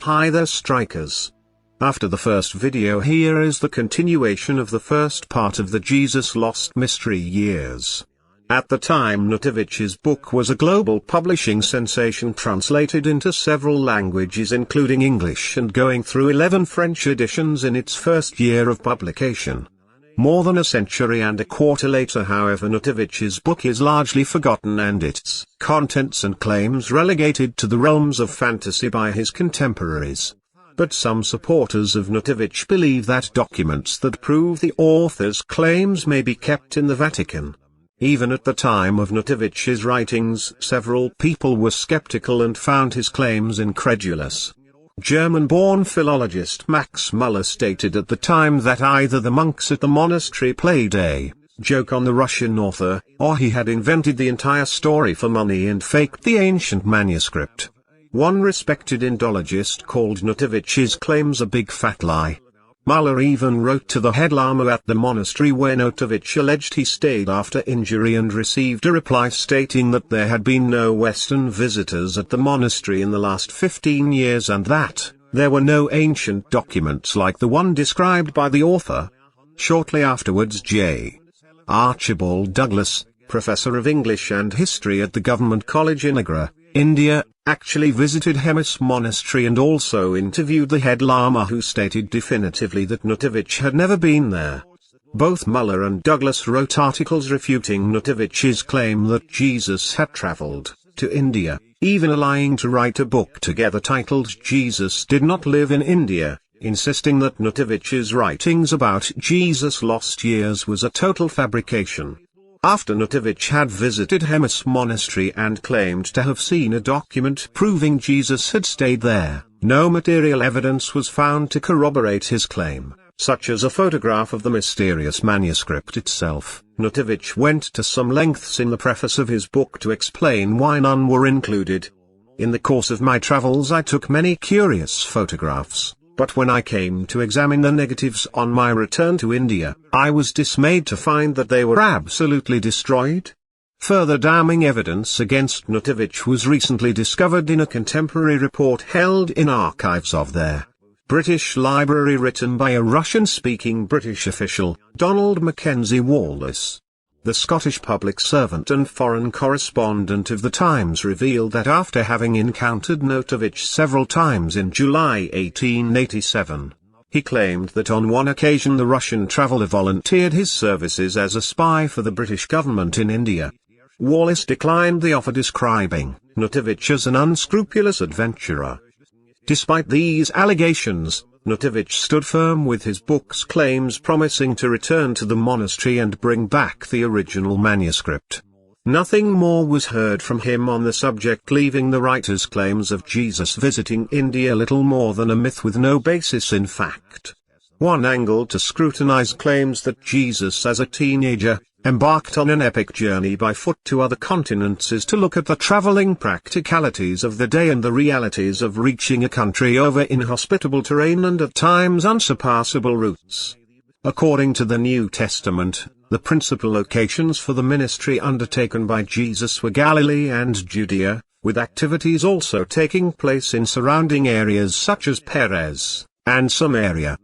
Hi there strikers. After the first video, here is the continuation of the first part of the Jesus Lost Mystery years. At the time, Notovich's book was a global publishing sensation, translated into several languages including English and going through 11 French editions in its first year of publication. More than a century and a quarter later, however, Notovich's book is largely forgotten and its contents and claims relegated to the realms of fantasy by his contemporaries. But some supporters of Notovich believe that documents that prove the author's claims may be kept in the Vatican. Even at the time of Notovich's writings, several people were skeptical and found his claims incredulous. German-born philologist Max Müller stated at the time that either the monks at the monastery played a joke on the Russian author, or he had invented the entire story for money and faked the ancient manuscript. One respected Indologist called Notovich's claims a big fat lie. Müller even wrote to the head lama at the monastery where Notovich alleged he stayed after injury and received a reply stating that there had been no Western visitors at the monastery in the last 15 years and that there were no ancient documents like the one described by the author. Shortly afterwards, J. Archibald Douglas, professor of English and history at the Government College in Agra, India, actually visited Hemis Monastery and also interviewed the head lama, who stated definitively that Notovich had never been there. Both Müller and Douglas wrote articles refuting Notovich's claim that Jesus had traveled to India, even allying to write a book together titled Jesus Did Not Live in India, insisting that Notovich's writings about Jesus' lost years was a total fabrication. After Notovich had visited Hemis Monastery and claimed to have seen a document proving Jesus had stayed there, no material evidence was found to corroborate his claim, such as a photograph of the mysterious manuscript itself. Notovich went to some lengths in the preface of his book to explain why none were included. In the course of my travels I took many curious photographs, but when I came to examine the negatives on my return to India, I was dismayed to find that they were absolutely destroyed. Further damning evidence against Notovich was recently discovered in a contemporary report held in archives of their British Library, written by a Russian-speaking British official, Donald Mackenzie Wallace. The Scottish public servant and foreign correspondent of the Times revealed that after having encountered Notovich several times in July 1887, he claimed that on one occasion the Russian traveller volunteered his services as a spy for the British government in India. Wallace declined the offer, describing Notovich as an unscrupulous adventurer. Despite these allegations, Notovich stood firm with his book's claims, promising to return to the monastery and bring back the original manuscript. Nothing more was heard from him on the subject, leaving the writer's claims of Jesus visiting India little more than a myth with no basis in fact. One angle to scrutinize claims that Jesus as a teenager embarked on an epic journey by foot to other continents is to look at the traveling practicalities of the day and the realities of reaching a country over inhospitable terrain and at times unsurpassable routes. According to the New Testament, the principal locations for the ministry undertaken by Jesus were Galilee and Judea, with activities also taking place in surrounding areas such as Perez and Samaria.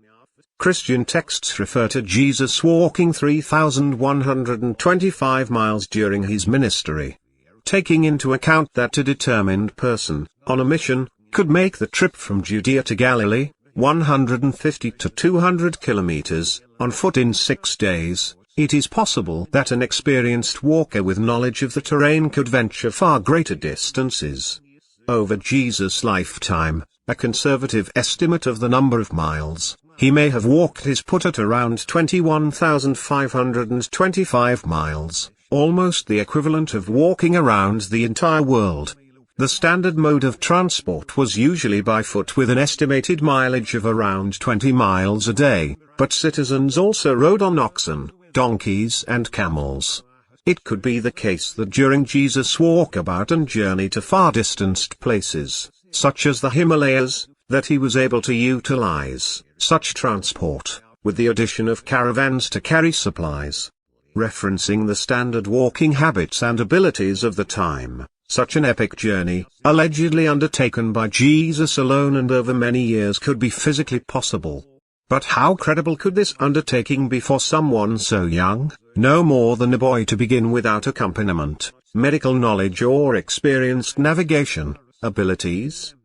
Christian texts refer to Jesus walking 3,125 miles during his ministry. Taking into account that a determined person, on a mission, could make the trip from Judea to Galilee, 150 to 200 kilometers, on foot in 6 days, it is possible that an experienced walker with knowledge of the terrain could venture far greater distances. Over Jesus' lifetime, a conservative estimate of the number of miles he may have walked is put at around 21,525 miles, almost the equivalent of walking around the entire world. The standard mode of transport was usually by foot with an estimated mileage of around 20 miles a day, but citizens also rode on oxen, donkeys and camels. It could be the case that during Jesus' walkabout and journey to far distanced places, such as the Himalayas, that he was able to utilize such transport, with the addition of caravans to carry supplies. Referencing the standard walking habits and abilities of the time, Such an epic journey, allegedly undertaken by Jesus alone and over many years, could be physically possible. But how credible could this undertaking be for someone so young, no more than a boy to begin, without accompaniment, medical knowledge or experienced navigation abilities?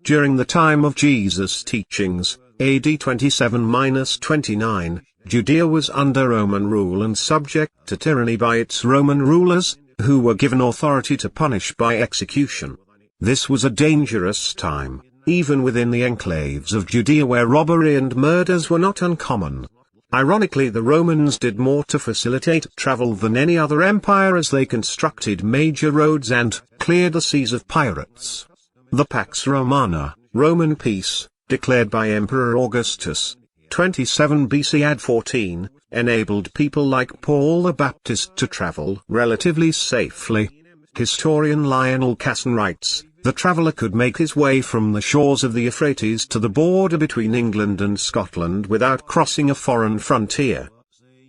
During the time of Jesus' teachings, AD 27–29, Judea was under Roman rule and subject to tyranny by its Roman rulers, who were given authority to punish by execution. This was a dangerous time, even within the enclaves of Judea, where robbery and murders were not uncommon. Ironically, the Romans did more to facilitate travel than any other empire, as they constructed major roads and cleared the seas of pirates. The Pax Romana, Roman peace, declared by Emperor Augustus, 27 BC AD 14, enabled people like Paul the Baptist to travel relatively safely. Historian Lionel Casson writes, "The traveller could make his way from the shores of the Euphrates to the border between England and Scotland without crossing a foreign frontier.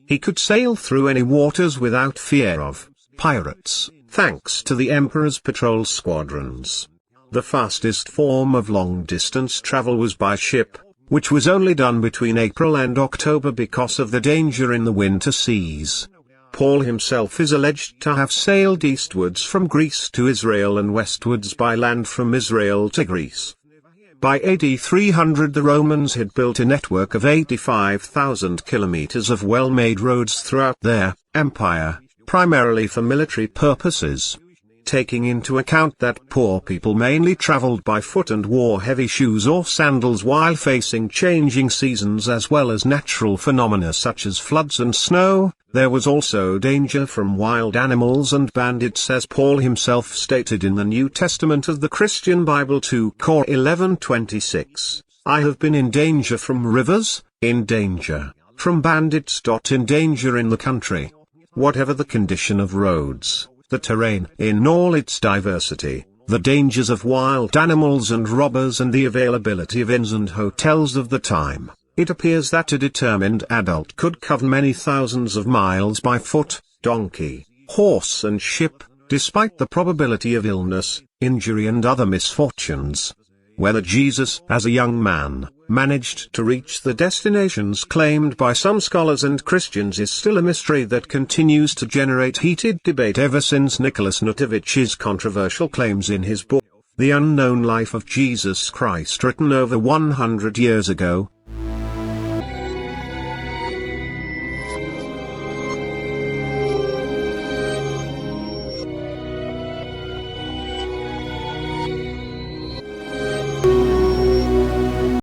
He could sail through any waters without fear of pirates, thanks to the emperor's patrol squadrons." The fastest form of long-distance travel was by ship, which was only done between April and October because of the danger in the winter seas. Paul himself is alleged to have sailed eastwards from Greece to Israel and westwards by land from Israel to Greece. By AD 300 the Romans had built a network of 85,000 kilometers of well-made roads throughout their empire, primarily for military purposes. Taking into account that poor people mainly traveled by foot and wore heavy shoes or sandals while facing changing seasons as well as natural phenomena such as floods and snow, there was also danger from wild animals and bandits, as Paul himself stated in the New Testament of the Christian Bible 2 Cor 11:26, "I have been in danger from rivers, in danger from bandits. In danger in the country." Whatever the condition of roads, the terrain in all its diversity, the dangers of wild animals and robbers, and the availability of inns and hotels of the time, it appears that a determined adult could cover many thousands of miles by foot, donkey, horse and ship, despite the probability of illness, injury and other misfortunes. Whether Jesus, as a young man, managed to reach the destinations claimed by some scholars and Christians is still a mystery that continues to generate heated debate ever since Nicholas Natovich's controversial claims in his book, The Unknown Life of Jesus Christ, written over 100 years ago,